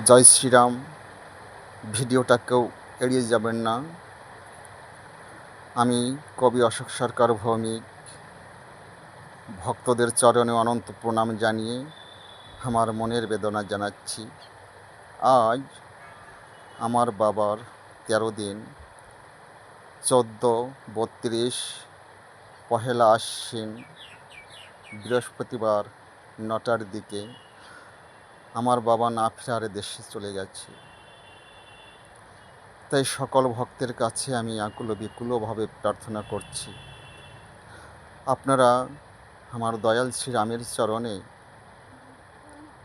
জয় শ্রীরাম। ভিডিওটাকেও এড়িয়ে যাবেন না। আমি কবি অশোক সরকার ভৌমিক ভক্তদের চরণে অনন্ত প্রণাম জানিয়ে আমার মনের বেদনা জানাচ্ছি। আজ আমার বাবার 13 দিন 14/32 পহেলা আশ্বিন বৃহস্পতিবার 9টার দিকে আমার বাবা না ফেরার দেশে চলে গেছে। তাই সকল ভক্তের কাছে আমি আকুল বিকুলভাবে প্রার্থনা করছি, আপনারা আমার দয়াল শ্রীরামের চরণে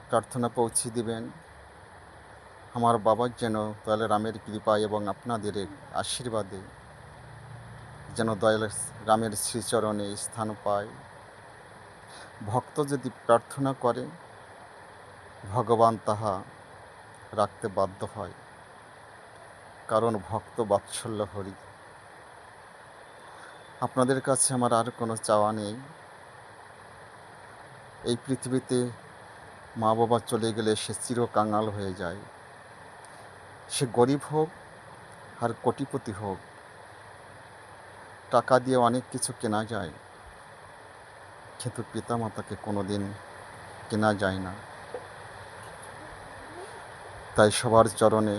প্রার্থনা পৌঁছে দিবেন। আমার বাবার যেন দয়াল রামের কৃপায় এবং আপনাদের আশীর্বাদে যেন দয়াল রামের শ্রীচরণে স্থান পায়। ভক্ত যদি প্রার্থনা করে, ভগবান তাহা রাখতে বাধ্য হয়, কারণ ভক্ত বাৎসল্য হরি। আপনাদের কাছে আমার আর কোনো চাওয়া নেই। এই পৃথিবীতে মা বাবা চলে গেলে সে চিরকাঙাল হয়ে যায়। সে গরিব হোক আর কোটিপতি হোক, টাকা দিয়ে অনেক কিছু কেনা যায়, কিন্তু পিতামাতাকে কোনো দিন কেনা যায় না। তাই সবার চরণে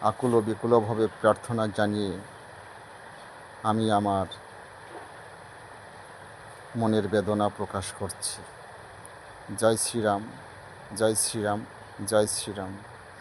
আকুল ও বিকুলভাবে প্রার্থনা জানিয়ে আমি আমার মনের বেদনা প্রকাশ করছি। জয় শ্রীরাম, জয় শ্রীরাম, জয় শ্রীরাম।